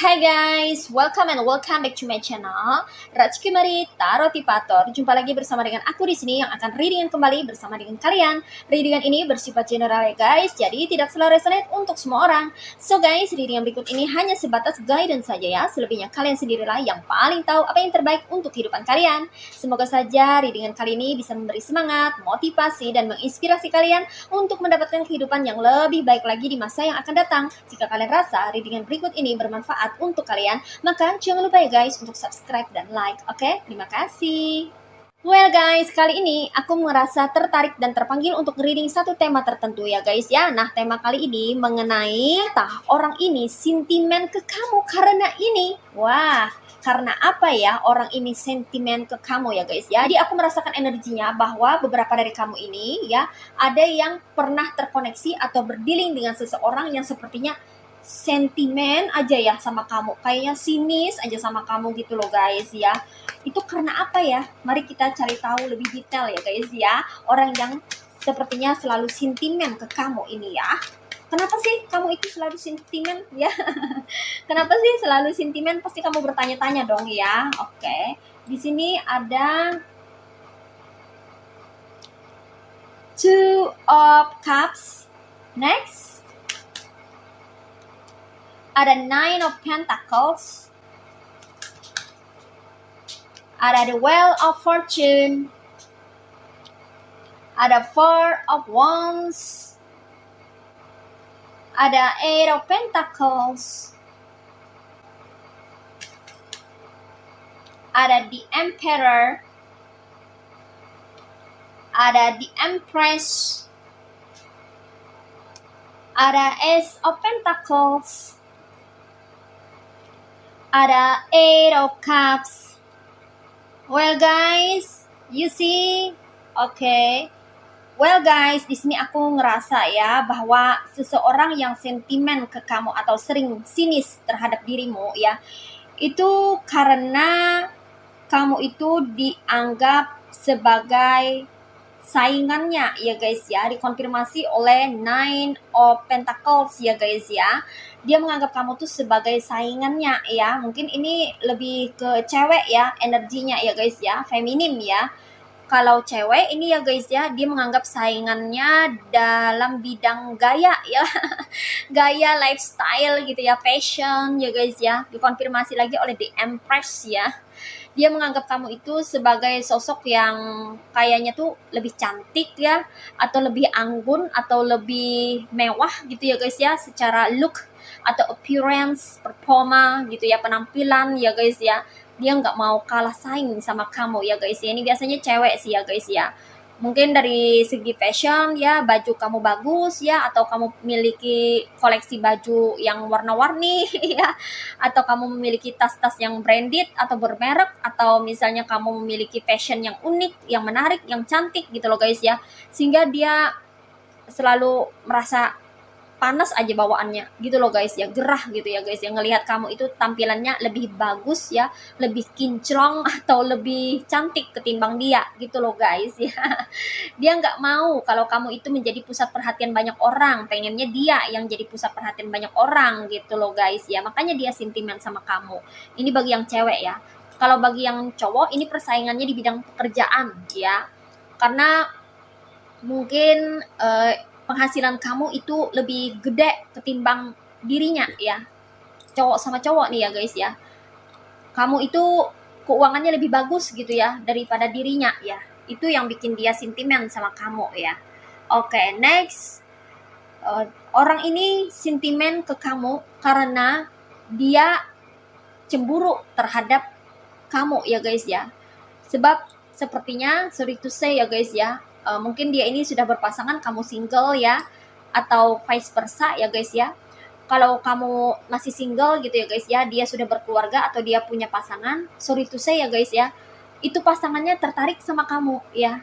Hai guys, welcome back to my channel Rachki Mari Tarot Tipator. Jumpa lagi bersama dengan aku di sini yang akan readingan kembali bersama dengan kalian. Readingan ini bersifat general ya guys, jadi tidak selalu resonate untuk semua orang. So guys, readingan berikut ini hanya sebatas guidance saja ya. Selebihnya kalian sendirilah yang paling tahu apa yang terbaik untuk kehidupan kalian. Semoga saja readingan kali ini bisa memberi semangat, motivasi, dan menginspirasi kalian untuk mendapatkan kehidupan yang lebih baik lagi di masa yang akan datang. Jika kalian rasa readingan berikut ini bermanfaat untuk kalian, maka jangan lupa ya guys untuk subscribe dan like. Oke, terima kasih. Well guys, kali ini aku merasa tertarik dan terpanggil untuk reading satu tema tertentu ya guys ya. Nah, tema kali ini mengenai orang ini sentimen ke kamu karena ini. Wah, karena apa ya orang ini sentimen ke kamu ya guys ya. Jadi aku merasakan energinya bahwa beberapa dari kamu ini ya, ada yang pernah terkoneksi atau berdealing dengan seseorang yang sepertinya sentimen aja ya sama kamu, kayaknya sinis aja sama kamu gitu loh guys ya. Itu karena apa ya? Mari kita cari tahu lebih detail ya guys ya. Orang yang sepertinya selalu sentimen ke kamu ini ya. Kenapa sih kamu itu selalu sentimen ya? Kenapa sih selalu sentimen? Pasti kamu bertanya-tanya dong ya. Oke. Di sini ada Two of Cups. Next ada Nine of Pentacles, ada the Wheel of Fortune, ada Four of Wands, ada Eight of Pentacles, ada the Emperor, ada the Empress, ada Ace of Pentacles, ada Eight of Cups. Well guys, you see, okay. Well guys, di sini aku ngerasa ya bahwa seseorang yang sentimen ke kamu atau sering sinis terhadap dirimu ya, itu karena kamu itu dianggap sebagai saingannya ya guys ya, dikonfirmasi oleh Nine of Pentacles ya guys ya. Dia menganggap kamu tuh sebagai saingannya ya. Mungkin ini lebih ke cewek ya energinya ya guys ya, feminim ya. Kalau cewek ini ya guys ya, dia menganggap saingannya dalam bidang gaya ya. Gaya lifestyle gitu ya, fashion ya guys ya. Dikonfirmasi lagi oleh The Empress ya. Dia menganggap kamu itu sebagai sosok yang kayaknya tuh lebih cantik ya, atau lebih anggun, atau lebih mewah gitu ya guys ya, secara look atau appearance, performa gitu ya, penampilan ya guys ya. Dia nggak mau kalah saing sama kamu ya guys ya. Ini biasanya cewek sih ya guys ya. Mungkin dari segi fashion ya, baju kamu bagus ya, atau kamu memiliki koleksi baju yang warna-warni ya, atau kamu memiliki tas-tas yang branded atau bermerek, atau misalnya kamu memiliki fashion yang unik, yang menarik, yang cantik gitu loh guys ya. Sehingga dia selalu merasa panas aja bawaannya gitu loh guys ya, gerah gitu ya guys, yang ngelihat kamu itu tampilannya lebih bagus ya, lebih kinclong atau lebih cantik ketimbang dia gitu loh guys ya. Dia nggak mau kalau kamu itu menjadi pusat perhatian banyak orang, pengennya dia yang jadi pusat perhatian banyak orang gitu loh guys ya. Makanya dia sentimen sama kamu. Ini bagi yang cewek ya. Kalau bagi yang cowok, ini persaingannya di bidang pekerjaan ya, karena mungkin penghasilan kamu itu lebih gede ketimbang dirinya ya. Cowok sama cowok nih ya guys ya. Kamu itu keuangannya lebih bagus gitu ya daripada dirinya ya. Itu yang bikin dia sentimen sama kamu ya. Oke, next. Orang ini sentimen ke kamu karena dia cemburu terhadap kamu ya guys ya. Sebab sepertinya, sorry to say ya guys ya, mungkin dia ini sudah berpasangan, kamu single ya, atau vice versa ya guys ya. Kalau kamu masih single gitu ya guys ya, dia sudah berkeluarga atau dia punya pasangan, sorry to say ya guys ya, itu pasangannya tertarik sama kamu ya.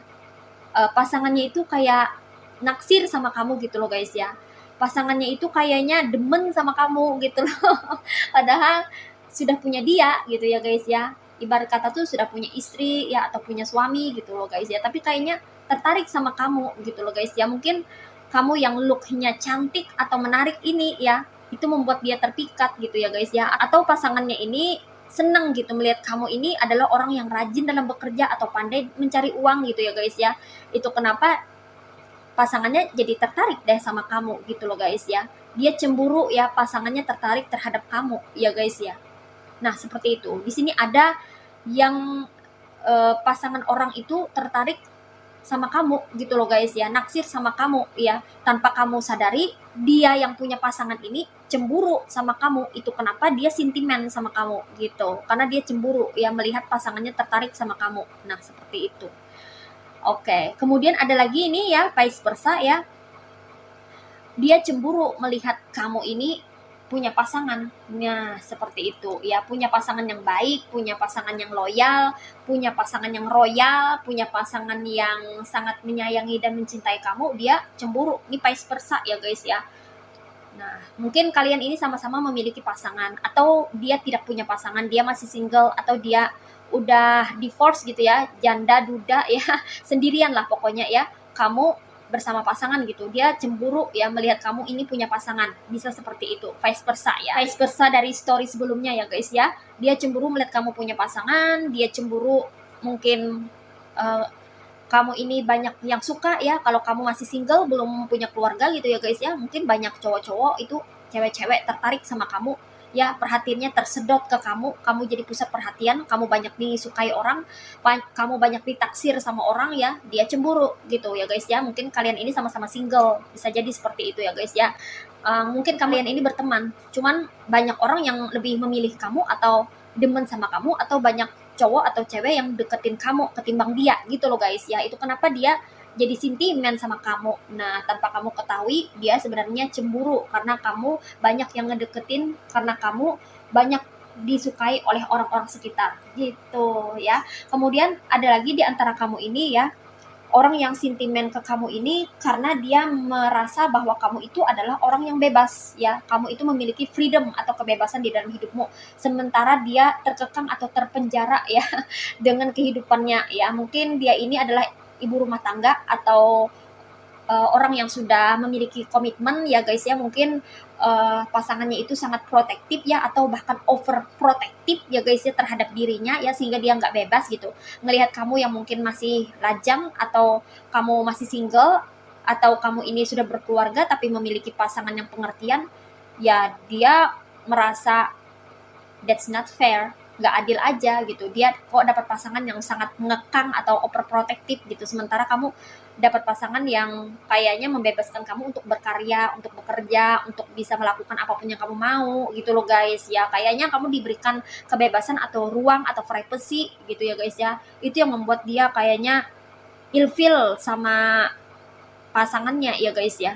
Pasangannya itu kayak naksir sama kamu gitu loh guys ya. Pasangannya itu kayaknya demen sama kamu gitu loh. Padahal sudah punya dia gitu ya guys ya. Ibarat kata tuh sudah punya istri ya, atau punya suami gitu loh guys ya. Tapi kayaknya tertarik sama kamu gitu loh guys ya. Mungkin kamu yang looknya cantik atau menarik ini ya, itu membuat dia terpikat gitu ya guys ya, atau pasangannya ini senang gitu melihat kamu ini adalah orang yang rajin dalam bekerja atau pandai mencari uang gitu ya guys ya. Itu kenapa pasangannya jadi tertarik deh sama kamu gitu loh guys ya. Dia cemburu ya, pasangannya tertarik terhadap kamu ya guys ya. Nah, seperti itu. Di sini ada yang pasangan orang itu tertarik sama kamu gitu loh guys ya, naksir sama kamu ya, tanpa kamu sadari dia yang punya pasangan ini cemburu sama kamu. Itu kenapa dia sentimen sama kamu gitu, karena dia cemburu ya melihat pasangannya tertarik sama kamu. Nah, seperti itu. Oke, kemudian ada lagi ini ya, vice versa ya, dia cemburu melihat kamu ini punya pasangan. Nah, seperti itu ya, punya pasangan yang baik, punya pasangan yang loyal, punya pasangan yang royal, punya pasangan yang sangat menyayangi dan mencintai kamu. Dia cemburu. Ini vice versa ya guys ya. Nah, mungkin kalian ini sama-sama memiliki pasangan, atau dia tidak punya pasangan, dia masih single, atau dia udah divorce gitu ya, janda duda ya, sendirian lah pokoknya ya. Kamu bersama pasangan gitu, dia cemburu ya melihat kamu ini punya pasangan. Bisa seperti itu, vice versa ya, vice versa dari story sebelumnya ya guys ya. Dia cemburu melihat kamu punya pasangan, dia cemburu mungkin kamu ini banyak yang suka ya, kalau kamu masih single belum punya keluarga gitu ya guys ya, mungkin banyak cowok-cowok itu cewek-cewek tertarik sama kamu ya, perhatiannya tersedot ke kamu, kamu jadi pusat perhatian, kamu banyak disukai orang, kamu banyak ditaksir sama orang ya, dia cemburu gitu ya guys ya. Mungkin kalian ini sama-sama single, bisa jadi seperti itu ya guys ya. Mungkin kalian ini berteman, cuman banyak orang yang lebih memilih kamu atau demen sama kamu, atau banyak cowok atau cewek yang deketin kamu ketimbang dia gitu loh guys ya. Itu kenapa dia jadi sentimen sama kamu. Nah, tanpa kamu ketahui dia sebenarnya cemburu karena kamu banyak yang ngedeketin, karena kamu banyak disukai oleh orang-orang sekitar gitu ya. Kemudian ada lagi di antara kamu ini ya, orang yang sentimen ke kamu ini karena dia merasa bahwa kamu itu adalah orang yang bebas ya. Kamu itu memiliki freedom atau kebebasan di dalam hidupmu. Sementara dia terkekang atau terpenjara ya dengan kehidupannya ya. Mungkin dia ini adalah ibu rumah tangga atau orang yang sudah memiliki komitmen ya guys ya. Mungkin pasangannya itu sangat protektif ya, atau bahkan over protektif ya guys ya terhadap dirinya ya, sehingga dia nggak bebas gitu ngelihat kamu yang mungkin masih lajang, atau kamu masih single, atau kamu ini sudah berkeluarga tapi memiliki pasangan yang pengertian ya. Dia merasa that's not fair, nggak adil aja gitu. Dia kok dapat pasangan yang sangat mengekang atau overprotective gitu, sementara kamu dapat pasangan yang kayaknya membebaskan kamu untuk berkarya, untuk bekerja, untuk bisa melakukan apapun yang kamu mau gitu loh guys ya. Kayaknya kamu diberikan kebebasan atau ruang atau privacy gitu ya guys ya. Itu yang membuat dia kayaknya ilfeel sama pasangannya ya guys ya.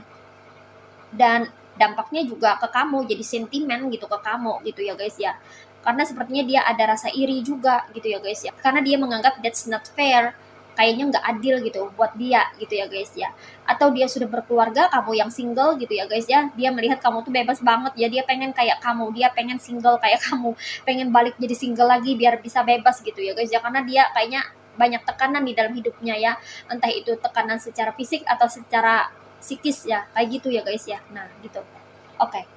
Dan dampaknya juga ke kamu, jadi sentimen gitu ke kamu gitu ya guys ya. Karena sepertinya dia ada rasa iri juga gitu ya guys ya, karena dia menganggap that's not fair, kayaknya nggak adil gitu buat dia gitu ya guys ya. Atau dia sudah berkeluarga, kamu yang single gitu ya guys ya, dia melihat kamu tuh bebas banget ya, dia pengen kayak kamu, dia pengen single kayak kamu, pengen balik jadi single lagi biar bisa bebas gitu ya guys ya. Karena dia kayaknya banyak tekanan di dalam hidupnya ya, entah itu tekanan secara fisik atau secara psikis ya, kayak gitu ya guys ya. Nah gitu. Oke.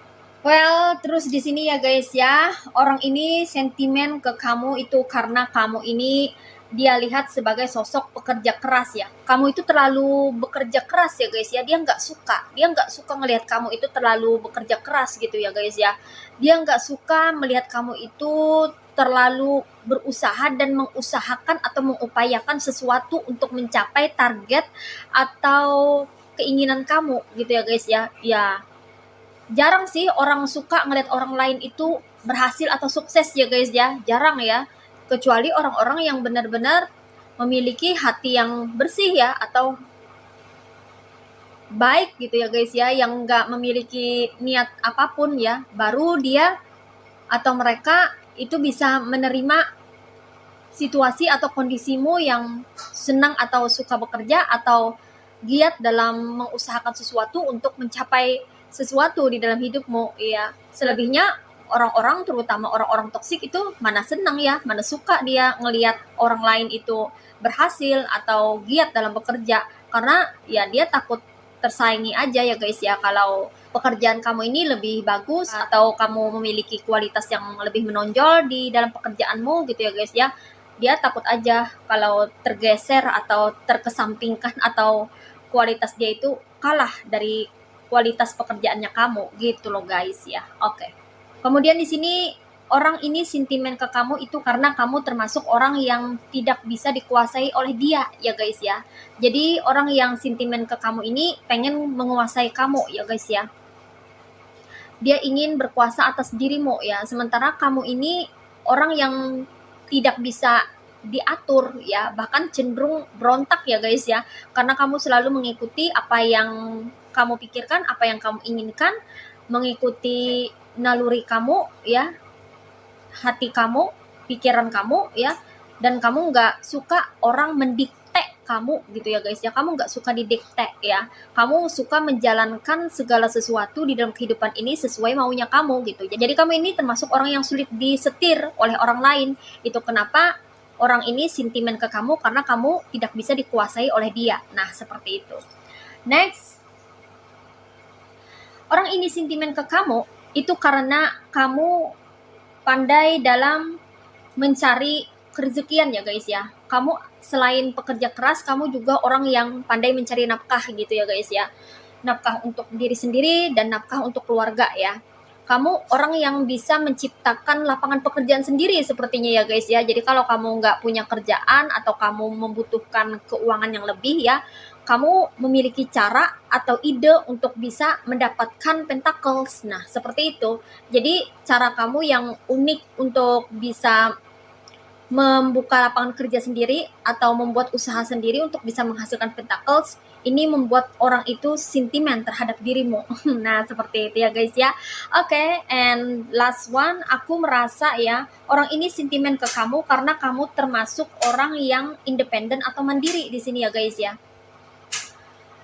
Well, terus di sini ya guys ya, orang ini sentimen ke kamu itu karena kamu ini dia lihat sebagai sosok pekerja keras ya. Kamu itu terlalu bekerja keras ya guys ya. Dia nggak suka ngelihat kamu itu terlalu bekerja keras gitu ya guys ya. Dia nggak suka melihat kamu itu terlalu berusaha dan mengusahakan atau mengupayakan sesuatu untuk mencapai target atau keinginan kamu gitu ya guys ya. Ya, jarang sih orang suka ngeliat orang lain itu berhasil atau sukses ya guys ya, jarang ya. Kecuali orang-orang yang benar-benar memiliki hati yang bersih ya, atau baik gitu ya guys ya, yang nggak memiliki niat apapun ya, baru dia atau mereka itu bisa menerima situasi atau kondisimu yang senang atau suka bekerja atau giat dalam mengusahakan sesuatu untuk mencapai sesuatu di dalam hidupmu ya. Selebihnya orang-orang, terutama orang-orang toksik itu mana senang ya, mana suka dia ngelihat orang lain itu berhasil atau giat dalam bekerja, karena ya dia takut tersaingi aja ya guys ya. Kalau pekerjaan kamu ini lebih bagus atau kamu memiliki kualitas yang lebih menonjol di dalam pekerjaanmu gitu ya guys ya, dia takut aja kalau tergeser atau terkesampingkan atau kualitas dia itu kalah dari kualitas pekerjaannya kamu gitu loh guys ya. Oke. Kemudian di sini orang ini sentimen ke kamu itu karena kamu termasuk orang yang tidak bisa dikuasai oleh dia ya guys ya. Jadi orang yang sentimen ke kamu ini pengen menguasai kamu ya guys ya. Dia ingin berkuasa atas dirimu ya. Sementara kamu ini orang yang tidak bisa diatur ya, bahkan cenderung berontak ya guys ya. Karena kamu selalu mengikuti apa yang kamu pikirkan, apa yang kamu inginkan, mengikuti naluri kamu ya, hati kamu, pikiran kamu ya, dan kamu nggak suka orang mendikte kamu gitu ya guys ya. Kamu nggak suka didikte ya, kamu suka menjalankan segala sesuatu di dalam kehidupan ini sesuai maunya kamu gitu. Jadi kamu ini termasuk orang yang sulit disetir oleh orang lain. Itu kenapa orang ini sentimen ke kamu, karena kamu tidak bisa dikuasai oleh dia. Nah seperti itu. Next, orang ini sentimen ke kamu itu karena kamu pandai dalam mencari kerezekian ya guys ya. Kamu selain pekerja keras, kamu juga orang yang pandai mencari nafkah gitu ya guys ya. Nafkah untuk diri sendiri dan nafkah untuk keluarga ya. Kamu orang yang bisa menciptakan lapangan pekerjaan sendiri sepertinya ya guys ya. Jadi kalau kamu nggak punya kerjaan atau kamu membutuhkan keuangan yang lebih ya, kamu memiliki cara atau ide untuk bisa mendapatkan pentacles. Nah seperti itu. Jadi cara kamu yang unik untuk bisa membuka lapangan kerja sendiri atau membuat usaha sendiri untuk bisa menghasilkan pentacles, ini membuat orang itu sentimen terhadap dirimu. Nah seperti itu ya guys ya. Oke, and last one, aku merasa ya orang ini sentimen ke kamu karena kamu termasuk orang yang independen atau mandiri di sini ya guys ya.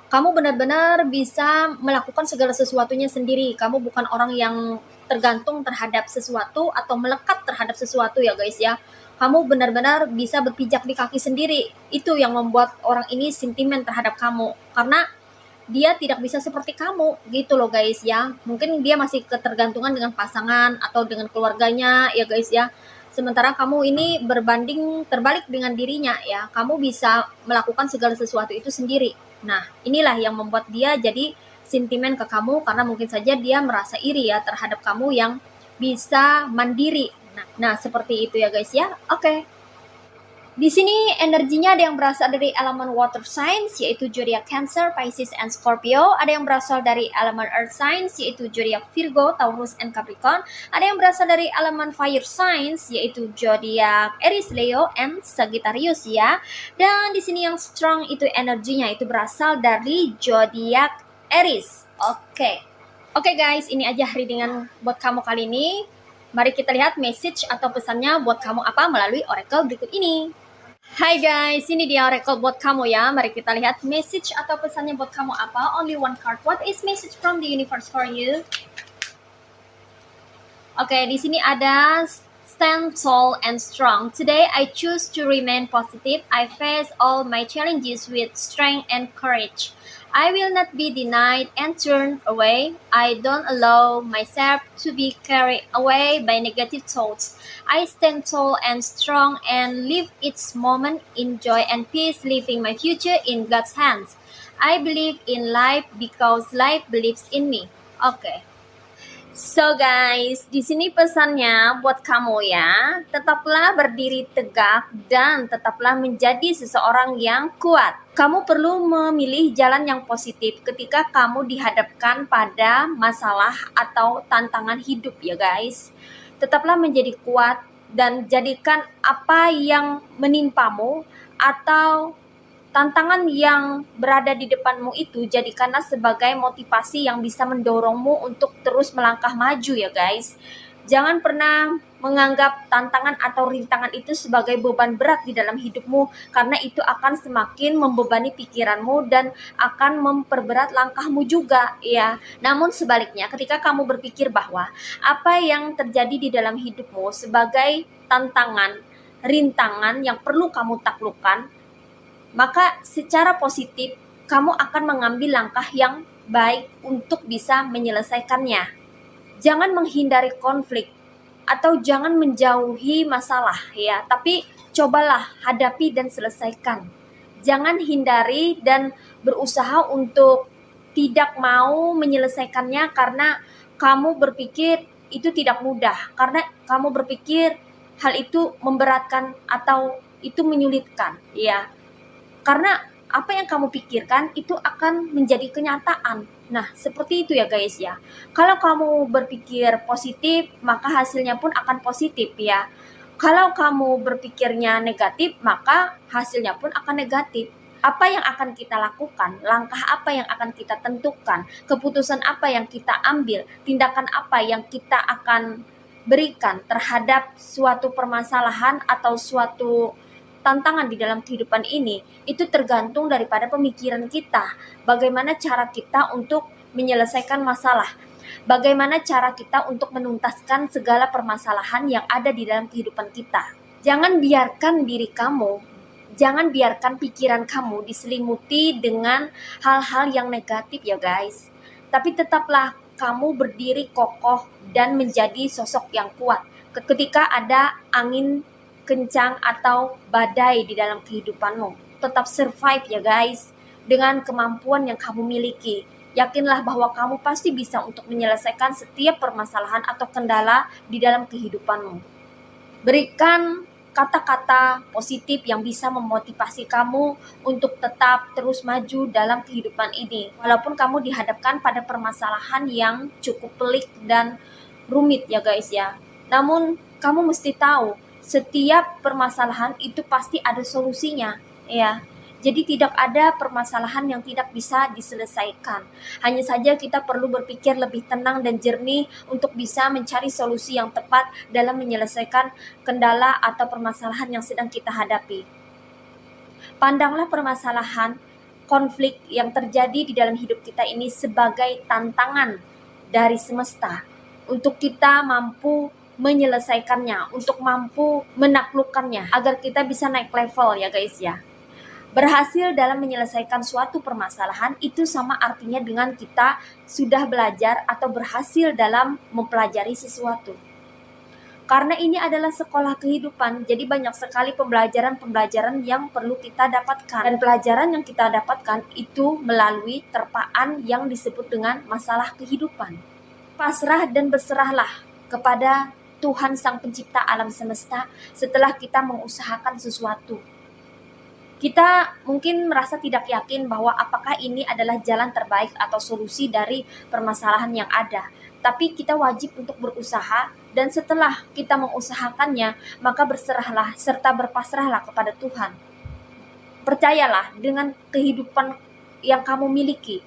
Kamu benar-benar bisa melakukan segala sesuatunya sendiri. Kamu bukan orang yang tergantung terhadap sesuatu atau melekat terhadap sesuatu ya guys ya. Kamu benar-benar bisa berpijak di kaki sendiri. Itu yang membuat orang ini sentimen terhadap kamu. Karena dia tidak bisa seperti kamu gitu loh guys ya. Mungkin dia masih ketergantungan dengan pasangan atau dengan keluarganya ya guys ya. Sementara kamu ini berbanding terbalik dengan dirinya ya. Kamu bisa melakukan segala sesuatu itu sendiri. Nah inilah yang membuat dia jadi sentimen ke kamu, karena mungkin saja dia merasa iri ya terhadap kamu yang bisa mandiri. Nah seperti itu ya guys ya. Oke. Di sini energinya ada yang berasal dari elemen water signs yaitu zodiak Cancer, Pisces, and Scorpio. Ada yang berasal dari elemen earth signs yaitu zodiak Virgo, Taurus, and Capricorn. Ada yang berasal dari elemen fire signs yaitu zodiak Aries, Leo, and Sagittarius ya. Dan di sini yang strong itu energinya itu berasal dari zodiak Aries. Oke guys, ini aja readingan buat kamu kali ini. Mari kita lihat message atau pesannya buat kamu apa melalui oracle berikut ini. Hai guys, ini dia oracle buat kamu ya. Mari kita lihat message atau pesannya buat kamu apa. Only one card. What is message from the universe for you? Oke, di sini ada stand tall and strong. Today I choose to remain positive. I face all my challenges with strength and courage. I will not be denied and turned away. I don't allow myself to be carried away by negative thoughts. I stand tall and strong and live each moment in joy and peace, leaving my future in God's hands. I believe in life because life believes in me. Oke. So guys, di sini pesannya buat kamu ya, tetaplah berdiri tegak dan tetaplah menjadi seseorang yang kuat. Kamu perlu memilih jalan yang positif ketika kamu dihadapkan pada masalah atau tantangan hidup ya guys. Tetaplah menjadi kuat dan jadikan apa yang menimpamu atau tantangan yang berada di depanmu itu jadikanlah sebagai motivasi yang bisa mendorongmu untuk terus melangkah maju ya guys. Jangan pernah menganggap tantangan atau rintangan itu sebagai beban berat di dalam hidupmu, karena itu akan semakin membebani pikiranmu dan akan memperberat langkahmu juga ya. Namun sebaliknya, ketika kamu berpikir bahwa apa yang terjadi di dalam hidupmu sebagai tantangan, rintangan yang perlu kamu taklukkan, maka secara positif kamu akan mengambil langkah yang baik untuk bisa menyelesaikannya. Jangan menghindari konflik atau jangan menjauhi masalah ya, tapi cobalah hadapi dan selesaikan. Jangan hindari dan berusaha untuk tidak mau menyelesaikannya karena kamu berpikir itu tidak mudah, karena kamu berpikir hal itu memberatkan atau itu menyulitkan ya. Karena apa yang kamu pikirkan itu akan menjadi kenyataan. Nah, seperti itu ya guys ya. Kalau kamu berpikir positif, maka hasilnya pun akan positif ya. Kalau kamu berpikirnya negatif, maka hasilnya pun akan negatif. Apa yang akan kita lakukan, langkah apa yang akan kita tentukan, keputusan apa yang kita ambil, tindakan apa yang kita akan berikan terhadap suatu permasalahan atau suatu tantangan di dalam kehidupan ini, itu tergantung daripada pemikiran kita. Bagaimana cara kita untuk menyelesaikan masalah, bagaimana cara kita untuk menuntaskan segala permasalahan yang ada di dalam kehidupan kita. Jangan biarkan diri kamu, jangan biarkan pikiran kamu diselimuti dengan hal-hal yang negatif ya guys. Tapi tetaplah kamu berdiri kokoh dan menjadi sosok yang kuat ketika ada angin kencang atau badai di dalam kehidupanmu. Tetap survive ya guys, dengan kemampuan yang kamu miliki. Yakinlah bahwa kamu pasti bisa untuk menyelesaikan setiap permasalahan atau kendala di dalam kehidupanmu. Berikan kata-kata positif yang bisa memotivasi kamu untuk tetap terus maju dalam kehidupan ini. Walaupun kamu dihadapkan pada permasalahan yang cukup pelik dan rumit ya guys ya. Namun kamu mesti tahu setiap permasalahan itu pasti ada solusinya ya. Jadi tidak ada permasalahan yang tidak bisa diselesaikan. Hanya saja kita perlu berpikir lebih tenang dan jernih untuk bisa mencari solusi yang tepat dalam menyelesaikan kendala atau permasalahan yang sedang kita hadapi. Pandanglah permasalahan konflik yang terjadi di dalam hidup kita ini sebagai tantangan dari semesta untuk kita mampu menyelesaikannya, untuk mampu menaklukkannya agar kita bisa naik level ya guys ya. Berhasil dalam menyelesaikan suatu permasalahan itu sama artinya dengan kita sudah belajar atau berhasil dalam mempelajari sesuatu. Karena ini adalah sekolah kehidupan, jadi banyak sekali pembelajaran-pembelajaran yang perlu kita dapatkan. Dan pelajaran yang kita dapatkan itu melalui terpaan yang disebut dengan masalah kehidupan. Pasrah dan berserahlah kepada Tuhan Sang Pencipta alam semesta setelah kita mengusahakan sesuatu. Kita mungkin merasa tidak yakin bahwa apakah ini adalah jalan terbaik atau solusi dari permasalahan yang ada. Tapi kita wajib untuk berusaha, dan setelah kita mengusahakannya, maka berserahlah serta berpasrahlah kepada Tuhan. Percayalah dengan kehidupan yang kamu miliki,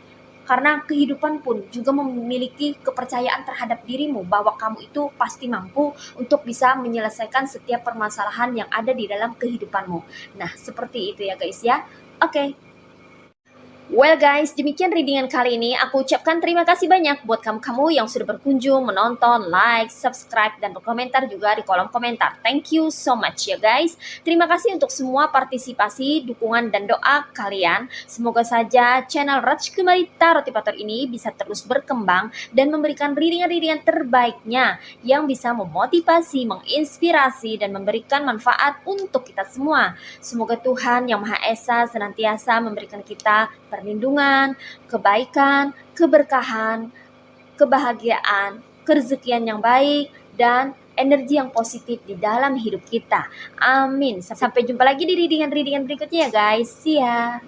karena kehidupan pun juga memiliki kepercayaan terhadap dirimu bahwa kamu itu pasti mampu untuk bisa menyelesaikan setiap permasalahan yang ada di dalam kehidupanmu. Nah, seperti itu ya guys ya. Oke. Well guys, demikian readingan kali ini. Aku ucapkan terima kasih banyak buat kamu-kamu yang sudah berkunjung, menonton, like, subscribe, dan berkomentar juga di kolom komentar. Thank you so much ya guys. Terima kasih untuk semua partisipasi, dukungan, dan doa kalian. Semoga saja channel Rajkumari Tarot Tipator ini bisa terus berkembang dan memberikan readingan-readingan terbaiknya yang bisa memotivasi, menginspirasi, dan memberikan manfaat untuk kita semua. Semoga Tuhan Yang Maha Esa senantiasa memberikan kita perlindungan, kebaikan, keberkahan, kebahagiaan, kerezekian yang baik, dan energi yang positif di dalam hidup kita. Amin. Sampai jumpa lagi di readingan-readingan berikutnya ya guys. See ya.